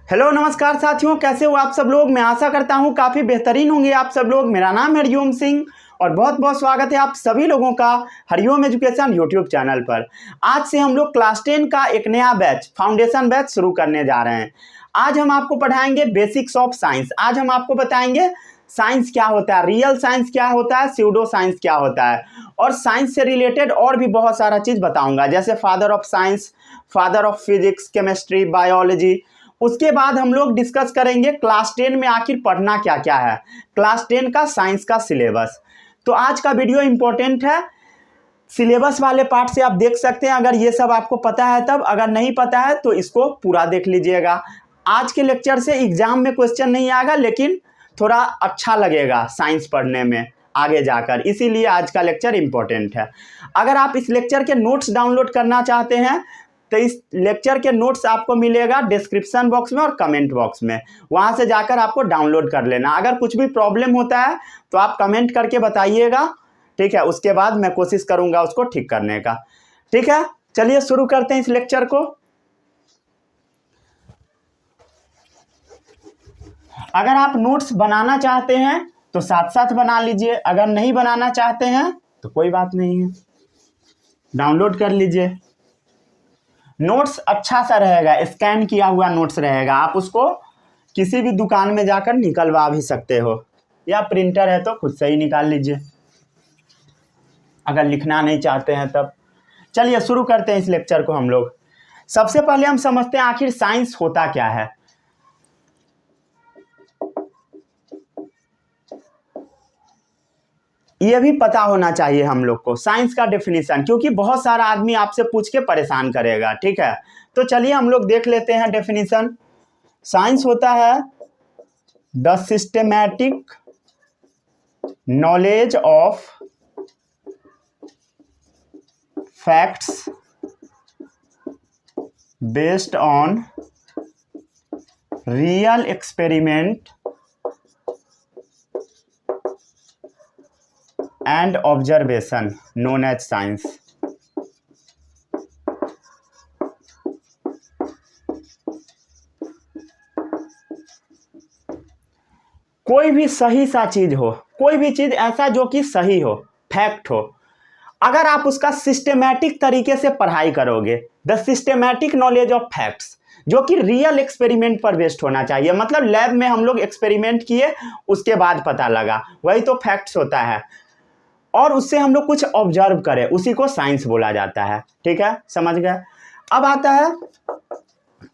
Hello नमस्कार साथियों, कैसे हो आप सब लोग। मैं आशा करता हूँ काफ़ी बेहतरीन होंगे आप सब लोग। मेरा नाम है हरिओम सिंह और बहुत बहुत स्वागत है आप सभी लोगों का हरिओम एजुकेशन यूट्यूब चैनल पर। आज से हम लोग क्लास 10 का एक नया बैच फाउंडेशन बैच शुरू करने जा रहे हैं। आज हम आपको पढ़ाएंगे बेसिक्स ऑफ साइंस। आज हम आपको बताएंगे साइंस क्या होता है, रियल साइंस क्या होता है, स्यूडो साइंस क्या होता है, और साइंस से रिलेटेड और भी बहुत सारा चीज़ बताऊंगा, जैसे father of science, father of physics, chemistry, biology. उसके बाद हम लोग डिस्कस करेंगे क्लास 10 में आखिर पढ़ना क्या क्या है, क्लास 10 का साइंस का सिलेबस। तो आज का वीडियो इंपॉर्टेंट है, सिलेबस वाले पार्ट से आप देख सकते हैं अगर ये सब आपको पता है तब, अगर नहीं पता है तो इसको पूरा देख लीजिएगा। आज के लेक्चर से एग्जाम में क्वेश्चन नहीं आएगा, लेकिन थोड़ा अच्छा लगेगा साइंस पढ़ने में आगे जाकर, इसीलिए आज का लेक्चर इंपॉर्टेंट है। अगर आप इस लेक्चर के नोट्स डाउनलोड करना चाहते हैं तो इस लेक्चर के नोट्स आपको मिलेगा डिस्क्रिप्शन बॉक्स में और कमेंट बॉक्स में, वहां से जाकर आपको डाउनलोड कर लेना। अगर कुछ भी प्रॉब्लम होता है तो आप कमेंट करके बताइएगा, ठीक है। उसके बाद मैं कोशिश करूंगा उसको ठीक करने का, ठीक है। चलिए शुरू करते हैं इस लेक्चर को। अगर आप नोट्स बनाना चाहते हैं तो साथ साथ बना लीजिए, अगर नहीं बनाना चाहते हैं तो कोई बात नहीं है, डाउनलोड कर लीजिए। नोट्स अच्छा सा रहेगा, स्कैन किया हुआ नोट्स रहेगा, आप उसको किसी भी दुकान में जाकर निकलवा भी सकते हो, या प्रिंटर है तो खुद से ही निकाल लीजिए अगर लिखना नहीं चाहते हैं तब। चलिए शुरू करते हैं इस लेक्चर को हम लोग। सबसे पहले हम समझते हैं आखिर साइंस होता क्या है। ये भी पता होना चाहिए हम लोग को साइंस का डेफिनेशन, क्योंकि बहुत सारा आदमी आपसे पूछ के परेशान करेगा, ठीक है। तो चलिए हम लोग देख लेते हैं डेफिनेशन। साइंस होता है the systematic knowledge of facts based on real experiment and observation known as science। कोई भी सही सा चीज हो, कोई भी चीज ऐसा जो कि सही हो, फैक्ट हो, अगर आप उसका सिस्टेमैटिक तरीके से पढ़ाई करोगे, the systematic knowledge of facts, जो कि रियल एक्सपेरिमेंट पर बेस्ड होना चाहिए, मतलब लैब में हम लोग एक्सपेरिमेंट किए उसके बाद पता लगा, वही तो फैक्ट्स होता है। और उससे हम लोग कुछ ऑब्जर्व करें, उसी को साइंस बोला जाता है, ठीक है, समझ गए। अब आता है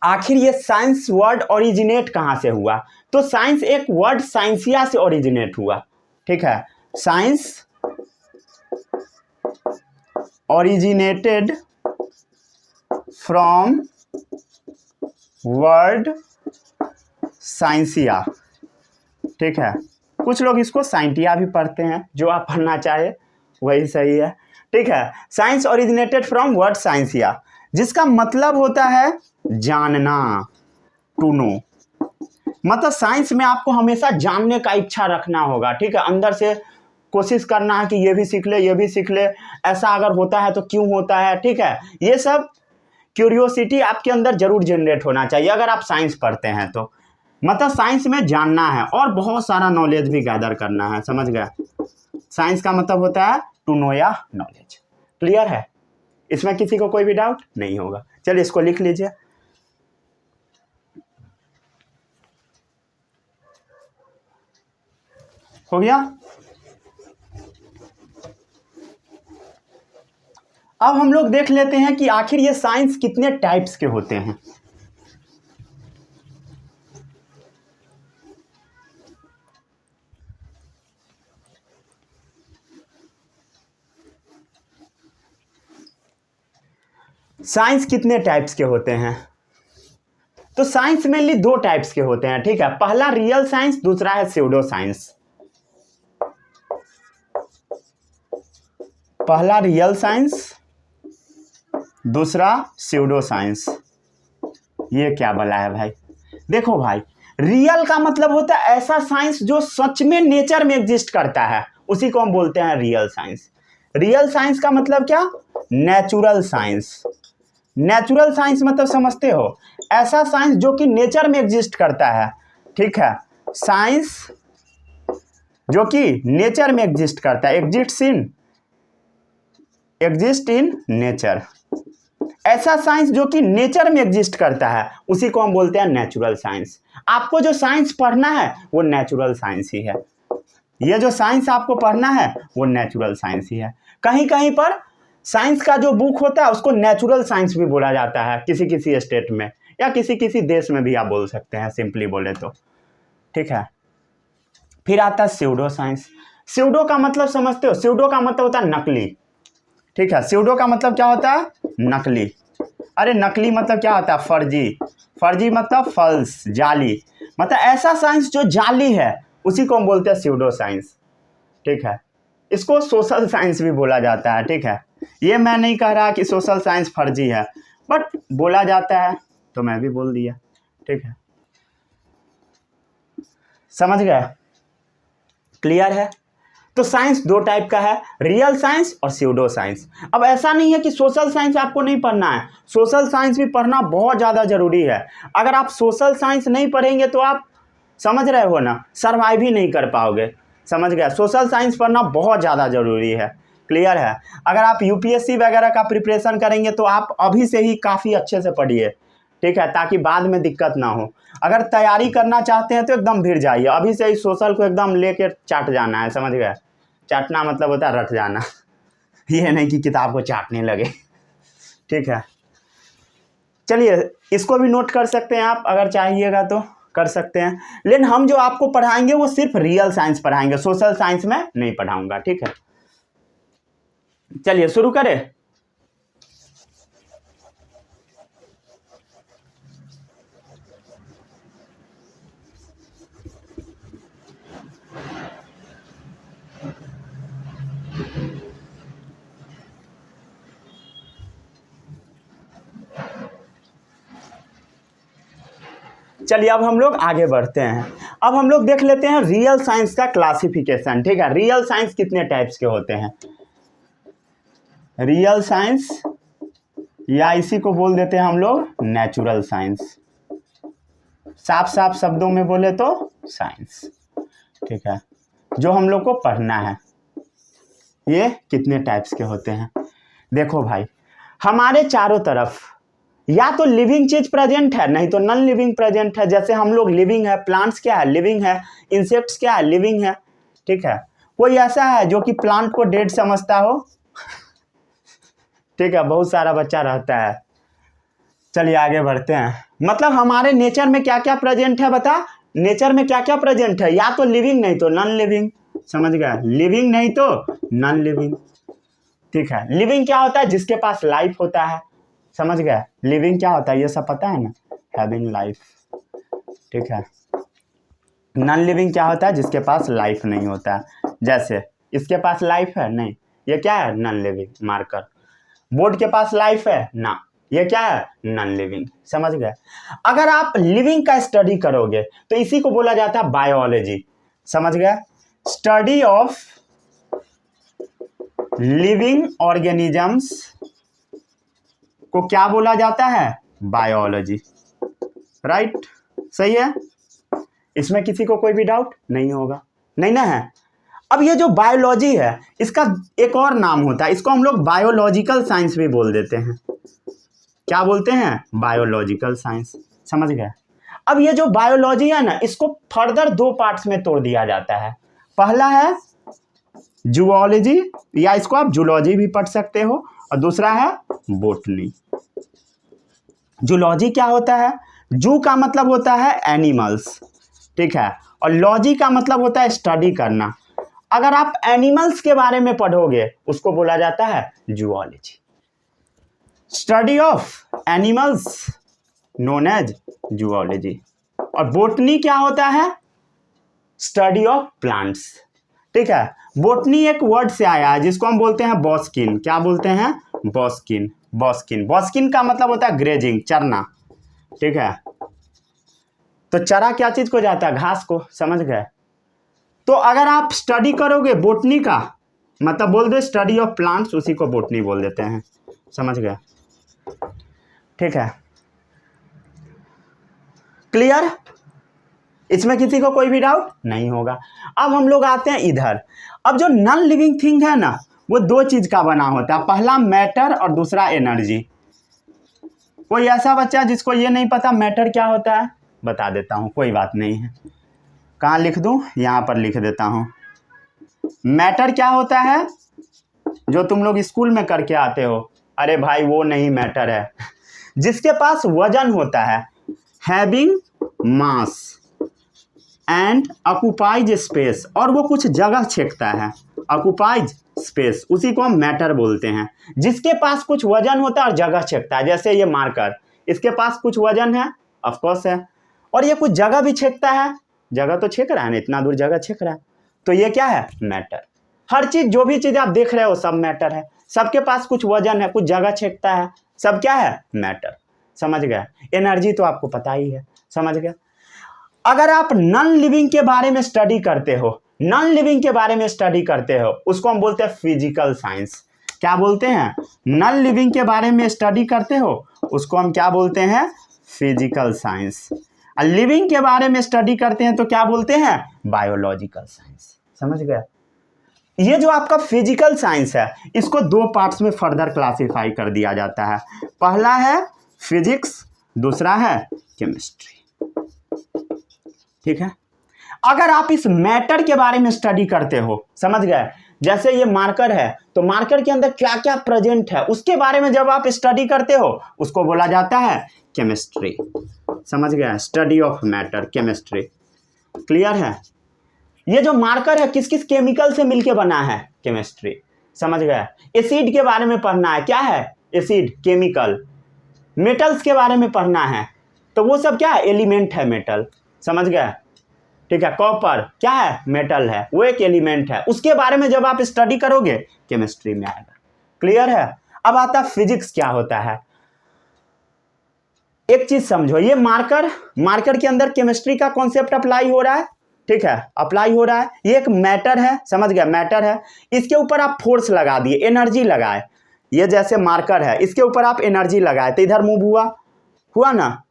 आखिर ये साइंस वर्ड ओरिजिनेट कहाँ से हुआ। तो साइंस एक वर्ड साइंसिया से ओरिजिनेट हुआ, ठीक है। Science originated from word scientia, ठीक है। कुछ लोग इसको साइंटिया भी पढ़ते हैं, जो आप पढ़ना चाहे वही सही है, ठीक है। Science originated from word scientia, जिसका मतलब होता है जानना, टू नो। मतलब साइंस में आपको हमेशा जानने का इच्छा रखना होगा, ठीक है। अंदर से कोशिश करना है कि ये भी सीख ले, ये भी सीख ले, ऐसा अगर होता है तो क्यों होता है, ठीक है। ये सब क्यूरियोसिटी आपके अंदर जरूर जनरेट होना चाहिए अगर आप साइंस पढ़ते हैं तो। मतलब साइंस में जानना है और बहुत सारा नॉलेज भी गैदर करना है, समझ गए। साइंस का मतलब होता है टू नो या नॉलेज। क्लियर है, इसमें किसी को कोई भी डाउट नहीं होगा। चलिए इसको लिख लीजिए। हो गया। अब हम लोग देख लेते हैं कि आखिर ये साइंस कितने टाइप्स के होते हैं। साइंस कितने टाइप्स के होते हैं। तो साइंस मेनली दो टाइप्स के होते हैं, ठीक है। पहला रियल साइंस, दूसरा है स्यूडो साइंस। पहला रियल साइंस, दूसरा स्यूडो साइंस। ये क्या बोला है भाई, देखो भाई, रियल का मतलब होता है ऐसा साइंस जो सच में नेचर में एग्जिस्ट करता है, उसी को हम बोलते हैं रियल साइंस। रियल साइंस का मतलब क्या, नेचुरल साइंस। नेचुरल साइंस मतलब समझते हो, ऐसा साइंस जो कि नेचर में एग्जिस्ट करता है, ठीक है, साइंस जो कि नेचर में एग्जिस्ट करता है, एग्जिस्ट इन नेचर, ऐसा साइंस जो कि नेचर में एग्जिस्ट करता है उसी को हम बोलते हैं नेचुरल साइंस। आपको जो साइंस पढ़ना है वो नेचुरल साइंस ही है, ये जो साइंस आपको पढ़ना है वो नेचुरल साइंस ही है। कहीं कहीं पर साइंस का जो बुक होता है उसको नेचुरल साइंस भी बोला जाता है, किसी किसी स्टेट में या किसी किसी देश में भी आप बोल सकते हैं, सिंपली बोले तो, ठीक है। फिर आता है स्यूडो साइंस। स्यूडो का मतलब समझते हो, स्यूडो का मतलब होता है नकली, ठीक है, स्यूडो का मतलब क्या होता है, नकली। अरे नकली मतलब क्या होता है, फर्जी, फर्जी मतलब फल्स, जाली, मतलब ऐसा साइंस जो जाली है उसी को हम बोलते हैं स्यूडो साइंस, ठीक है। इसको सोशल साइंस भी बोला जाता है, ठीक है। ये मैं नहीं कह रहा कि सोशल साइंस फर्जी है, बट बोला जाता है तो मैं भी बोल दिया, ठीक है, समझ गए, क्लियर है। तो साइंस दो टाइप का है, रियल साइंस और स्यूडो साइंस। अब ऐसा नहीं है कि सोशल साइंस आपको नहीं पढ़ना है, सोशल साइंस भी पढ़ना बहुत ज़्यादा ज़रूरी है। अगर आप सोशल साइंस नहीं पढ़ेंगे तो आप समझ रहे हो ना, सर्वाइव ही नहीं कर पाओगे, समझ गया। सोशल साइंस पढ़ना बहुत ज़्यादा ज़रूरी है, क्लियर है। अगर आप यूपीएससी वगैरह का प्रिपरेशन करेंगे तो आप अभी से ही काफ़ी अच्छे से पढ़िए, ठीक है, ताकि बाद में दिक्कत ना हो। अगर तैयारी करना चाहते हैं तो एकदम भिड़ जाइए, अभी से ही सोशल को एकदम लेके चाट जाना है, समझ गए। चाटना मतलब होता है रट जाना, ये नहीं कि किताब को चाटने लगे, ठीक है। चलिए इसको भी नोट कर सकते हैं आप, अगर चाहिएगा तो कर सकते हैं, लेकिन हम जो आपको पढ़ाएंगे वो सिर्फ रियल साइंस पढ़ाएंगे, सोशल साइंस में नहीं पढ़ाऊंगा, ठीक है। चलिए शुरू करें। चलिए अब हम लोग आगे बढ़ते हैं। अब हम लोग देख लेते हैं रियल साइंस का क्लासिफिकेशन, ठीक है। रियल साइंस कितने टाइप्स के होते हैं, रियल साइंस या इसी को बोल देते हैं हम लोग नेचुरल साइंस, साफ साफ शब्दों में बोले तो साइंस, ठीक है, जो हम लोग को पढ़ना है। ये कितने टाइप्स के होते हैं, देखो भाई, हमारे चारों तरफ या तो लिविंग चीज प्रेजेंट है, नहीं तो नॉन लिविंग प्रेजेंट है। जैसे हम लोग लिविंग है, प्लांट्स क्या है, लिविंग है, इंसेक्ट्स क्या है, लिविंग है, ठीक है। कोई ऐसा है जो कि प्लांट को डेड समझता हो, ठीक है, बहुत सारा बच्चा रहता है। चलिए आगे बढ़ते हैं। मतलब हमारे नेचर में क्या क्या प्रेजेंट है, बता, नेचर में क्या क्या प्रेजेंट है, या तो लिविंग नहीं तो नॉन लिविंग, समझ गया, लिविंग नहीं तो नॉन लिविंग, ठीक है। लिविंग क्या होता है, जिसके पास लाइफ होता है, समझ गया। लिविंग क्या होता है ये सब पता है ना, हैविंग लाइफ, ठीक है। नॉन लिविंग क्या होता है, जिसके पास लाइफ नहीं होता है, जैसे इसके पास लाइफ है, नहीं, ये क्या है, नॉन लिविंग। मार्कर, बोर्ड के पास लाइफ है ना, ये क्या है, नॉन लिविंग, समझ गए। अगर आप लिविंग का स्टडी करोगे तो इसी को बोला जाता है बायोलॉजी, समझ गए। स्टडी ऑफ लिविंग ऑर्गेनिजम्स को क्या बोला जाता है, बायोलॉजी, राइट, सही है। इसमें किसी को कोई भी डाउट नहीं होगा, नहीं ना है। अब ये जो बायोलॉजी है इसका एक और नाम होता है, इसको हम लोग बायोलॉजिकल साइंस भी बोल देते हैं। क्या बोलते हैं, बायोलॉजिकल साइंस, समझ गए। अब ये जो बायोलॉजी है ना, इसको फर्दर दो पार्ट्स में तोड़ दिया जाता है। पहला है जूलॉजी, या इसको आप जूलॉजी भी पढ़ सकते हो, और दूसरा है बोटनी। जूलॉजी क्या होता है, जू का मतलब होता है एनिमल्स, ठीक है, और लॉजी का मतलब होता है स्टडी करना। अगर आप एनिमल्स के बारे में पढ़ोगे उसको बोला जाता है zoology, study of animals known as zoology. और बोटनी क्या होता है, स्टडी ऑफ प्लांट्स, ठीक है। बोटनी एक वर्ड से आया है जिसको हम बोलते हैं बॉस्किन, क्या बोलते हैं, बॉस्किन, बॉस्किन, बॉस्किन का मतलब होता है ग्रेजिंग, चरना, ठीक है। तो चरा क्या चीज को जाता है, घास को, समझ गए। तो अगर आप स्टडी करोगे बोटनी का मतलब बोल दो स्टडी ऑफ प्लांट्स, उसी को बोटनी बोल देते हैं, समझ गए। ठीक है, क्लियर? इसमें किसी को कोई भी डाउट नहीं होगा। अब हम लोग आते हैं इधर। अब जो नॉन लिविंग थिंग है ना, वो दो चीज का बना होता है, पहला मैटर और दूसरा एनर्जी। कोई ऐसा बच्चा जिसको ये नहीं पता मैटर क्या होता है? बता देता हूँ, कोई बात नहीं है। कहाँ लिख दूँ? यहाँ पर लिख देता हूँ। मैटर क्या होता है? जो तुम लोग स्कूल में करके आते हो। अरे भाई वो नहीं मैटर है, जिसके पास वजन होता है, having mass and occupies space, और वो कुछ जगह छेकता है, ऑक्युपाइज स्पेस, उसी को हम मैटर बोलते हैं। जिसके पास कुछ वजन होता है और जगह छेकता है, जैसे ये मार्कर, इसके पास कुछ वजन है, ऑफ कोर्स है, और ये कुछ जगह भी छेकता है, जगह तो छेक रहा है ना, इतना दूर जगह छेक रहा है, तो ये क्या है? मैटर। हर चीज, जो भी चीज आप देख रहे हो सब मैटर है। सबके पास कुछ वजन है, कुछ जगह छेकता है, सब क्या है? मैटर। समझ गए? एनर्जी तो आपको पता ही है, समझ गए? अगर आप नॉन लिविंग के बारे में स्टडी करते हो, नॉन लिविंग के बारे में स्टडी करते हो, उसको हम बोलते हैं फिजिकल साइंस। क्या बोलते हैं? नॉन लिविंग के बारे में स्टडी करते हो, उसको हम क्या बोलते हैं? Physical science. और लिविंग के बारे में स्टडी करते हैं तो क्या बोलते हैं? Biological science. समझ गए? ये जो आपका फिजिकल साइंस है, इसको दो पार्ट्स में फर्दर क्लासिफाई कर दिया जाता है। पहला है फिजिक्स, दूसरा है केमिस्ट्री। ठीक है? अगर आप इस मैटर के बारे में स्टडी करते हो, समझ गए, जैसे ये मार्कर है, तो मार्कर के अंदर क्या क्या प्रेजेंट है, उसके बारे में जब आप स्टडी करते हो, उसको बोला जाता है केमिस्ट्री। समझ गए? Study of matter, chemistry. Clear है? ये जो मार्कर है किस किस केमिकल से मिलके बना है? केमिस्ट्री। समझ गए? एसिड के बारे में पढ़ना है, क्या है? Acid, chemical. मेटल्स के बारे में पढ़ना है, तो वो सब क्या है? एलिमेंट है, मेटल। समझ गए? ठीक है? कॉपर क्या है? मेटल है, वो एक एलिमेंट है। उसके बारे में जब आप स्टडी करोगे, केमिस्ट्री में आएगा। क्लियर है? अब आता फिजिक्स क्या होता है। एक चीज समझो, ये मार्कर के अंदर केमिस्ट्री का कॉन्सेप्ट अप्लाई हो रहा है। ठीक है? अप्लाई हो रहा है। ये एक मैटर है, समझ गया? मैटर है, इसके ऊपर आप फोर्स लगा दिए, एनर्जी लगाए। ये जैसे मार्कर है, इसके ऊपर आप एनर्जी लगाए तो इधर मूव हुआ ना।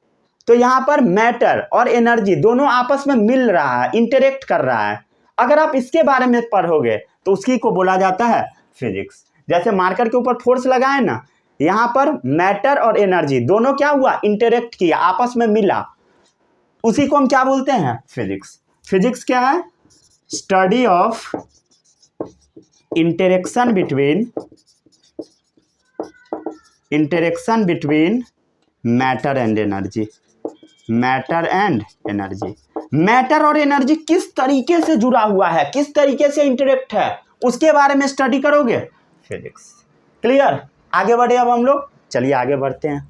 तो यहां पर मैटर और एनर्जी दोनों आपस में मिल रहा है, इंटरेक्ट कर रहा है। अगर आप इसके बारे में पढ़ोगे तो उसी को बोला जाता है फिजिक्स। जैसे मार्कर के ऊपर फोर्स लगाए ना, यहां पर मैटर और एनर्जी दोनों क्या हुआ? इंटरेक्ट किया, आपस में मिला, उसी को हम क्या बोलते हैं? फिजिक्स। फिजिक्स क्या है? Study of interaction between matter and energy. Matter and energy, matter और एनर्जी किस तरीके से जुड़ा हुआ है, किस तरीके से इंटरेक्ट है, उसके बारे में स्टडी करोगे, फिजिक्स। क्लियर? आगे बढ़े अब हम लोग, चलिए आगे बढ़ते हैं।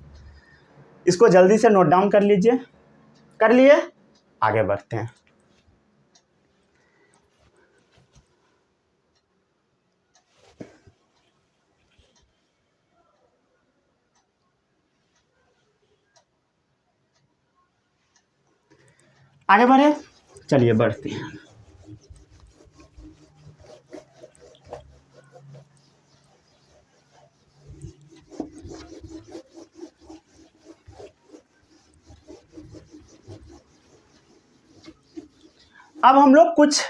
इसको जल्दी से नोट डाउन कर लीजिए। कर लिए? आगे बढ़ते हैं। आगे बढ़े, चलिए बढ़ते हैं। अब हम लोग कुछ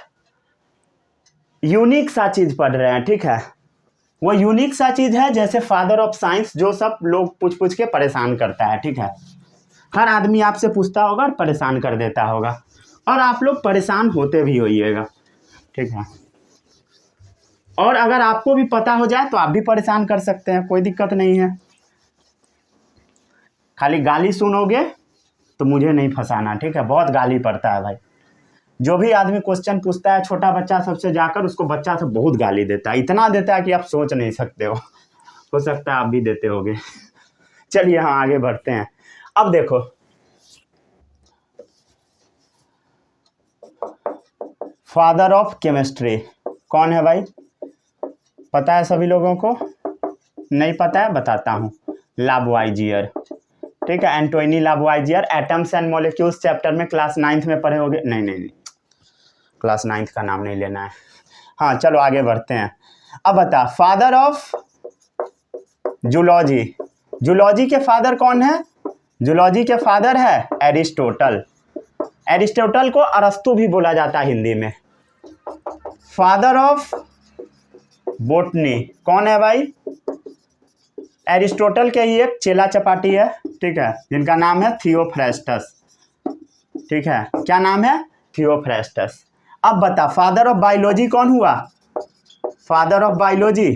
यूनिक सा चीज पढ़ रहे हैं। ठीक है? वो यूनिक सा चीज है, जैसे फादर ऑफ साइंस, जो सब लोग पूछ के परेशान करता है। ठीक है? हर आदमी आपसे पूछता होगा और परेशान कर देता होगा, और आप लोग परेशान होते भी होइएगा। ठीक है? और अगर आपको भी पता हो जाए तो आप भी परेशान कर सकते हैं, कोई दिक्कत नहीं है। खाली गाली सुनोगे तो मुझे नहीं फंसाना। ठीक है? बहुत गाली पड़ता है भाई। जो भी आदमी क्वेश्चन पूछता है, छोटा बच्चा सबसे जाकर उसको बच्चा से बहुत गाली देता है, इतना देता है कि आप सोच नहीं सकते हो सकता है आप भी देते होगे। चलिए हाँ आगे बढ़ते हैं। अब देखो, फादर ऑफ केमिस्ट्री कौन है भाई? पता है सभी लोगों को? नहीं पता है? बताता हूँ। लावॉइजियर। ठीक है? Antoine Lavoisier, atoms and molecules chapter में क्लास 9th में पढ़े होगे। नहीं, क्लास 9th का नाम नहीं लेना है। हाँ चलो आगे बढ़ते हैं। अब बता, फादर ऑफ जूलॉजी। जूलॉजी के फादर कौन है? जूलॉजी के फादर है एरिस्टोटल। एरिस्टोटल को अरस्तु भी बोला जाता है हिंदी में। फादर ऑफ बोटनी कौन है भाई? एरिस्टोटल के ही एक चेला चपाटी है, ठीक है, जिनका नाम है थियोफ्रेस्टस। ठीक है, क्या नाम है? थियोफ्रेस्टस। अब बता फादर ऑफ बायोलॉजी कौन हुआ? फादर ऑफ बायोलॉजी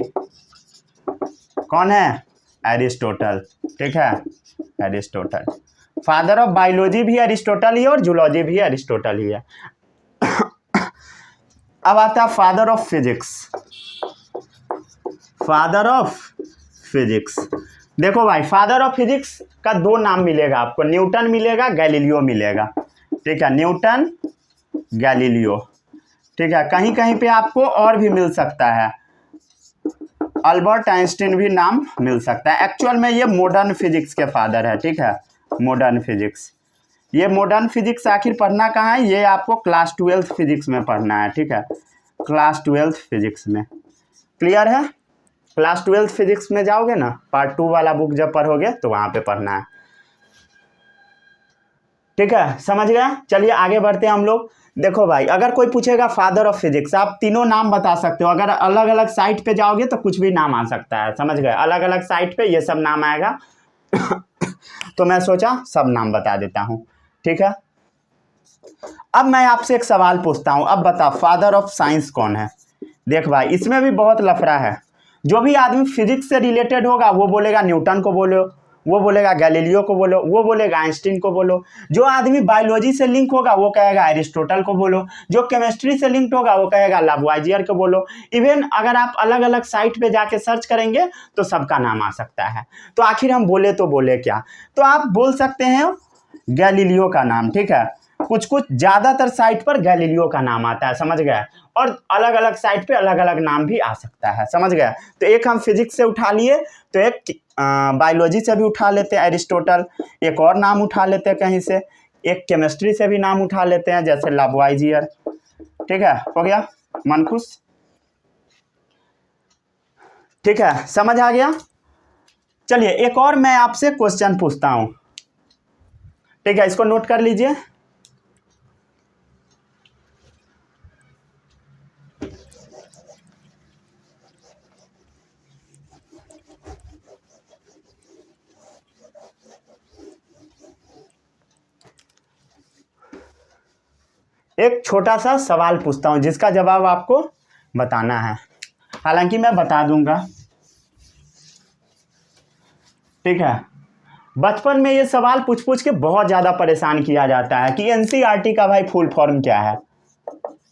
कौन है? एरिस्टोटल। ठीक है, एरिस्टोटल। फादर ऑफ बायोलॉजी भी एरिस्टोटल ही है और जूलॉजी भी एरिस्टोटल ही है। अब आता है father of physics. Father of physics, देखो भाई फादर ऑफ फिजिक्स का दो नाम मिलेगा आपको, न्यूटन मिलेगा, गैलीलियो मिलेगा। ठीक है, न्यूटन, गैलीलियो। ठीक है, कहीं कहीं पे आपको और भी मिल सकता है, अल्बर्ट आइंस्टीन भी नाम मिल सकता है। एक्चुअल में ये मॉडर्न फिजिक्स के फादर है। ठीक है, मॉडर्न फिजिक्स। ये मॉडर्न फिजिक्स आखिर पढ़ना कहाँ है? ये आपको क्लास 12th फिजिक्स में पढ़ना है। ठीक है, क्लास 12th फिजिक्स में। क्लियर है? क्लास 12th फिजिक्स में जाओगे ना, पार्ट 2 वाला बुक जब पढ़ोगे तो वहाँ पे पढ़ना है। ठीक है, समझ गया? चलिए आगे बढ़ते हैं हम लोग। देखो भाई, अगर कोई पूछेगा फादर ऑफ फिजिक्स, आप तीनों नाम बता सकते हो। अगर अलग अलग साइट पे जाओगे तो कुछ भी नाम आ सकता है, समझ गए? अलग अलग साइट पे ये सब नाम आएगा। तो मैं सोचा सब नाम बता देता हूँ। ठीक है, अब मैं आपसे एक सवाल पूछता हूँ। अब बता फादर ऑफ साइंस कौन है? देख भाई, इसमें भी बहुत लफड़ा है। जो भी आदमी फिजिक्स से रिलेटेड होगा वो बोलेगा न्यूटन को बोलो, वो बोलेगा गैलीलियो को बोलो, वो बोलेगा आइंस्टीन को बोलो। जो आदमी बायोलॉजी से लिंक होगा वो कहेगा एरिस्टोटल को बोलो, जो केमिस्ट्री से लिंक्ड होगा वो कहेगा लावुआजियर को बोलो। इवन अगर आप अलग अलग साइट पे जाके सर्च करेंगे तो सबका नाम आ सकता है। तो आखिर हम बोले तो बोले क्या? तो आप बोल सकते हैं गैलीलियो का नाम। ठीक है, कुछ कुछ ज़्यादातर साइट पर गैलीलियो का नाम आता है, समझ गए? और अलग अलग साइट पे अलग अलग नाम भी आ सकता है, समझ गए? तो एक हम फिजिक्स से उठा लिए, तो एक बायोलॉजी से भी उठा लेते हैं एरिस्टोटल, एक और नाम उठा लेते हैं कहीं से, एक केमिस्ट्री से भी नाम उठा लेते हैं जैसे लावुआजियर। ठीक है, हो गया मन खुश? ठीक है, समझ आ गया? चलिए एक और मैं आपसे क्वेश्चन पूछता हूँ। ठीक है, इसको नोट कर लीजिए। एक छोटा सा सवाल पूछता हूं जिसका जवाब आपको बताना है, हालांकि मैं बता दूंगा। ठीक है, बचपन में ये सवाल पूछ पूछ के बहुत ज़्यादा परेशान किया जाता है कि एनसीईआरटी का भाई फुल फॉर्म क्या है।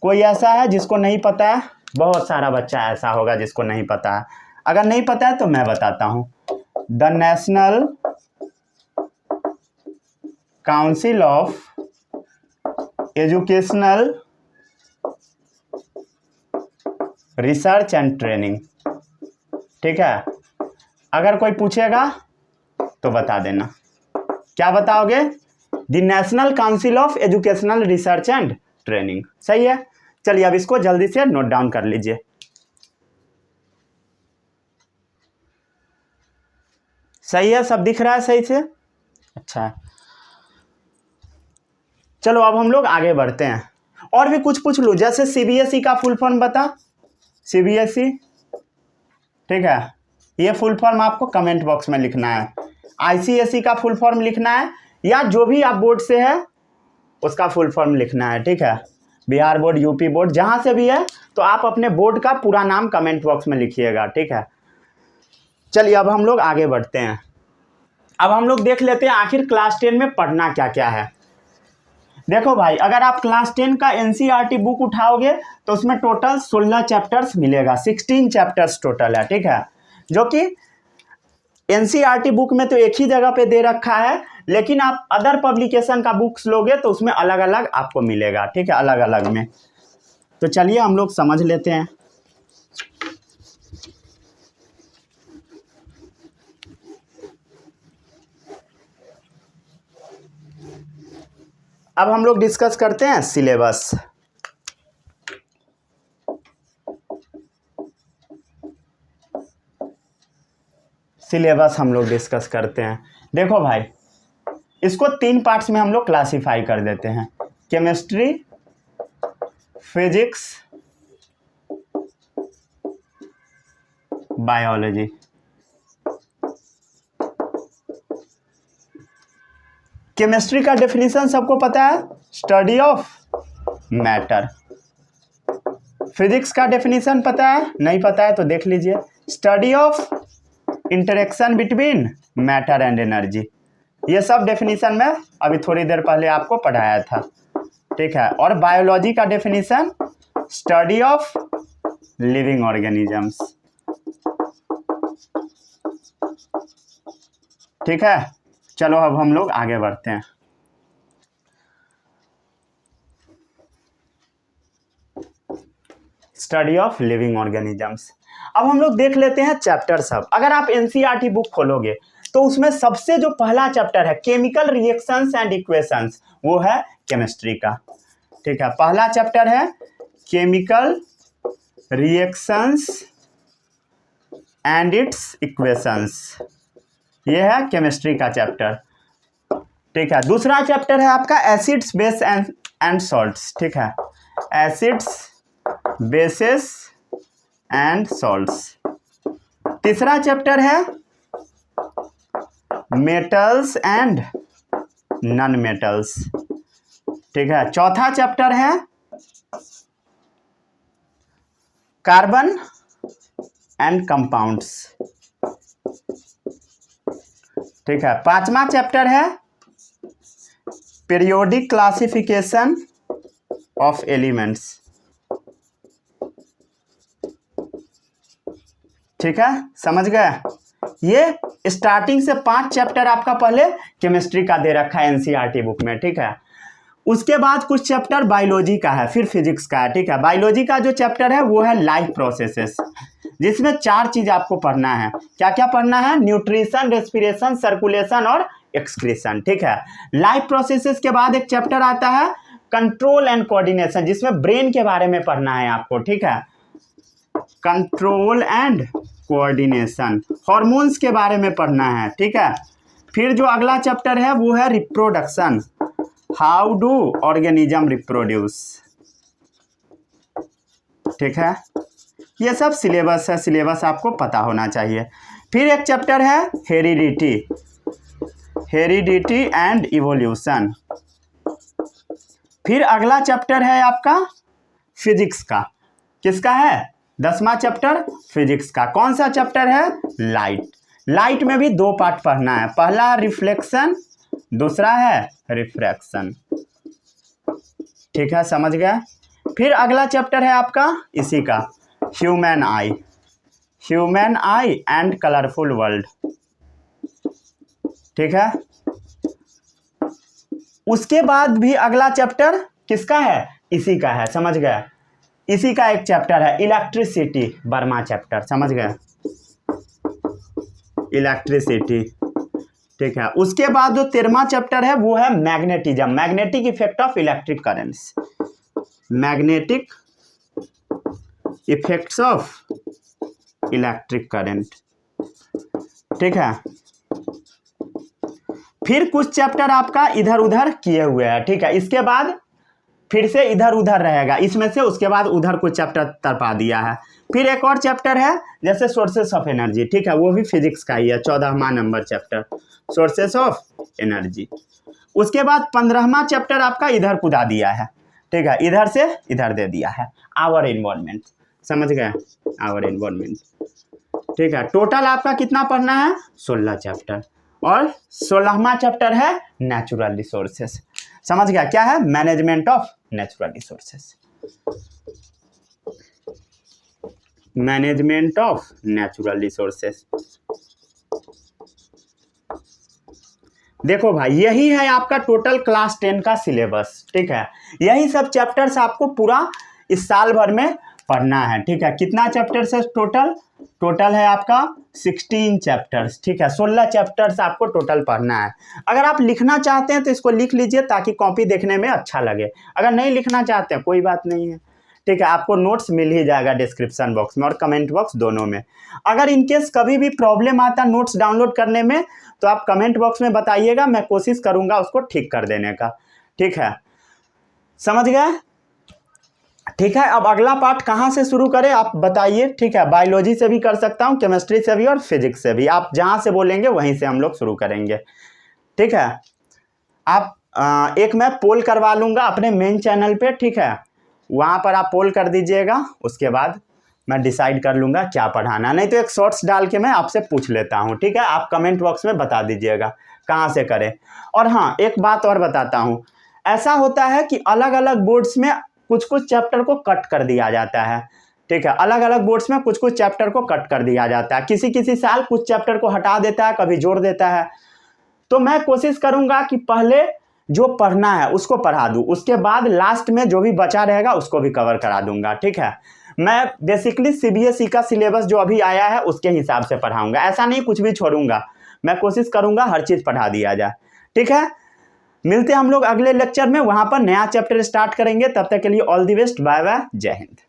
कोई ऐसा है जिसको नहीं पता है? बहुत सारा बच्चा ऐसा होगा जिसको नहीं पता है। अगर नहीं पता है तो मैं बताता हूं। The national council of educational research and training. ठीक है, अगर कोई पूछेगा तो बता देना। क्या बताओगे? The national council of educational research and training. सही है? चलिए अब इसको जल्दी से नोट डाउन कर लीजिए। सही है? सब दिख रहा है सही से? अच्छा, चलो अब हम लोग आगे बढ़ते हैं। और भी कुछ पूछ लूँ, जैसे सीबीएसई का फुल फॉर्म बता। सीबीएसई, ठीक है, ये फुल फॉर्म आपको कमेंट बॉक्स में लिखना है। आईसीएसई का फुल फॉर्म लिखना है, या जो भी आप बोर्ड से है उसका फुल फॉर्म लिखना है। ठीक है, बिहार बोर्ड, यूपी बोर्ड, जहाँ से भी है तो आप अपने बोर्ड का पूरा नाम कमेंट बॉक्स में लिखिएगा। ठीक है, चलिए अब हम लोग आगे बढ़ते हैं। अब हम लोग देख लेते हैं आखिर क्लास 10 में पढ़ना क्या क्या है। देखो भाई, अगर आप क्लास 10 का एनसीईआरटी बुक उठाओगे तो उसमें टोटल 16 चैप्टर्स मिलेगा, 16 चैप्टर्स टोटल है। ठीक है, जो कि एनसीईआरटी बुक में तो एक ही जगह पे दे रखा है, लेकिन आप अदर पब्लिकेशन का बुक्स लोगे तो उसमें अलग अलग आपको मिलेगा। ठीक है, अलग अलग में। तो चलिए हम लोग समझ लेते हैं। अब हम लोग डिस्कस करते हैं सिलेबस। सिलेबस हम लोग डिस्कस करते हैं। देखो भाई, इसको 3 पार्ट्स में हम लोग क्लासीफाई कर देते हैं, केमिस्ट्री, फिजिक्स, बायोलॉजी। केमिस्ट्री का डेफिनेशन सबको पता है, स्टडी ऑफ मैटर। फिजिक्स का डेफिनेशन पता है, नहीं पता है तो देख लीजिए, study of interaction between matter and energy. ये सब डेफिनेशन में अभी थोड़ी देर पहले आपको पढ़ाया था, ठीक है। और बायोलॉजी का definition, study of living organisms, ठीक है। चलो अब हम लोग आगे बढ़ते हैं। Study of living organisms. अब हम लोग देख लेते हैं चैप्टर सब। अगर आप एनसीईआरटी बुक खोलोगे तो उसमें सबसे जो पहला चैप्टर है केमिकल रिएक्शंस एंड इक्वेशंस, वो है केमिस्ट्री का, ठीक है। पहला चैप्टर है chemical reactions and it's equations, ये है केमिस्ट्री का चैप्टर, ठीक है। दूसरा चैप्टर है आपका एसिड्स बेस एंड सॉल्ट्स, ठीक है, एसिड्स बेसेस एंड सॉल्ट्स। तीसरा चैप्टर है मेटल्स एंड नॉन मेटल्स, ठीक है। चौथा चैप्टर है कार्बन एंड कंपाउंड्स, ठीक है। पांचवा चैप्टर है पीरियोडिक क्लासिफिकेशन ऑफ एलिमेंट्स, ठीक है, समझ गए। ये स्टार्टिंग से 5 चैप्टर आपका पहले केमिस्ट्री का दे रखा है एनसीईआरटी बुक में, ठीक है। उसके बाद कुछ चैप्टर बायोलॉजी का है, फिर फिजिक्स का है, ठीक है। बायोलॉजी का जो चैप्टर है वो है लाइफ प्रोसेसेस, जिसमें 4 चीज आपको पढ़ना है। क्या क्या पढ़ना है? न्यूट्रिशन, रेस्पिरेशन, सर्कुलेशन और एक्सक्रीशन, ठीक है। लाइफ प्रोसेसेस के बाद एक चैप्टर आता है कंट्रोल एंड कोऑर्डिनेशन, जिसमें ब्रेन के बारे में पढ़ना है आपको, ठीक है। कंट्रोल एंड कोऑर्डिनेशन, हार्मोन्स के बारे में पढ़ना है, ठीक है। फिर जो अगला चैप्टर है वो है reproduction, how do organism reproduce, ठीक है। ये सब सिलेबस है, सिलेबस आपको पता होना चाहिए। फिर एक चैप्टर है हेरिडिटी, हेरिडिटी एंड इवोल्यूशन। फिर अगला चैप्टर है आपका फिजिक्स का, किसका है? 10वां चैप्टर फिजिक्स का। कौन सा चैप्टर है? लाइट। लाइट में भी 2 पार्ट पढ़ना है, पहला रिफ्लेक्शन, दूसरा है रिफ्रैक्शन, ठीक है, समझ गए। फिर अगला चैप्टर है आपका इसी का human I, human I and colourful world, ठीक है। उसके बाद भी अगला चैप्टर किसका है? इसी का है, समझ गए। इसी का एक चैप्टर है इलेक्ट्रिसिटी, 12वां चैप्टर, समझ गए, इलेक्ट्रिसिटी, ठीक है। उसके बाद जो 13वां चैप्टर है वो है magnetism, magnetic effect of electric currents, magnetic effects of electric current, ठीक है। फिर कुछ चैप्टर आपका इधर उधर किए हुए हैं, ठीक है। इसके बाद फिर से इधर उधर रहेगा, इसमें से उसके बाद उधर कुछ चैप्टर तरपा दिया है। फिर एक और चैप्टर है जैसे सोर्सेस ऑफ एनर्जी, ठीक है, वो भी फिजिक्स का ही है, 14वां number chapter, sources of energy. उसके बाद 15वां चैप्टर आपका इधर कुदा दिया है, ठीक है, इधर से इधर दे दिया है, आवर एनवायरनमेंट, समझ गए, आवर एनवायरनमेंट, ठीक है। टोटल आपका कितना पढ़ना है? 16 चैप्टर। और 16वां चैप्टर है नेचुरल रिसोर्सेस, समझ गया, क्या है? Management of natural resources, management of natural resources. देखो भाई, यही है आपका टोटल क्लास 10 का सिलेबस, ठीक है। यही सब चैप्टर्स आपको पूरा इस साल भर में पढ़ना है, ठीक है। कितना चैप्टर्स है टोटल? टोटल है आपका 16 चैप्टर्स, ठीक है। 16 चैप्टर्स आपको टोटल पढ़ना है। अगर आप लिखना चाहते हैं तो इसको लिख लीजिए ताकि कॉपी देखने में अच्छा लगे, अगर नहीं लिखना चाहते हैं कोई बात नहीं है, ठीक है, आपको नोट्स मिल ही जाएगा डिस्क्रिप्शन बॉक्स में और कमेंट बॉक्स दोनों में। अगर इनकेस कभी भी प्रॉब्लम आता नोट्स डाउनलोड करने में तो आप कमेंट बॉक्स में बताइएगा, मैं कोशिश करूँगा उसको ठीक कर देने का। ठीक है, समझ गए? ठीक है, अब अगला पार्ट कहाँ से शुरू करें आप बताइए। ठीक है, बायोलॉजी से भी कर सकता हूँ, केमिस्ट्री से भी और फिजिक्स से भी, आप जहाँ से बोलेंगे वहीं से हम लोग शुरू करेंगे। ठीक है, आप एक मैं पोल करवा लूँगा अपने मेन चैनल पे। ठीक है, वहाँ पर आप पोल कर दीजिएगा, उसके बाद मैं डिसाइड कर लूँगा क्या पढ़ाना, नहीं तो एक शॉर्ट्स डाल के मैं आपसे पूछ लेता हूँ। ठीक है, आप कमेंट बॉक्स में बता दीजिएगा कहाँ से करें। और हाँ, एक बात और बताता हूँ, ऐसा होता है कि अलग अलग बोर्ड्स में कुछ कुछ चैप्टर को कट कर दिया जाता है। ठीक है, अलग अलग बोर्ड्स में कुछ कुछ चैप्टर को कट कर दिया जाता है, किसी किसी साल कुछ चैप्टर को हटा देता है, कभी जोड़ देता है। तो मैं कोशिश करूँगा कि पहले जो पढ़ना है उसको पढ़ा दूँ, उसके बाद लास्ट में जो भी बचा रहेगा उसको भी कवर करा दूंगा। ठीक है, मैं बेसिकली CBSE का सिलेबस जो अभी आया है उसके हिसाब से पढ़ाऊँगा, ऐसा नहीं कुछ भी छोड़ूंगा, मैं कोशिश करूँगा हर चीज़ पढ़ा दिया जाए। ठीक है, मिलते हैं हम लोग अगले लेक्चर में, वहाँ पर नया चैप्टर स्टार्ट करेंगे। तब तक के लिए all the best, bye bye, जय हिंद।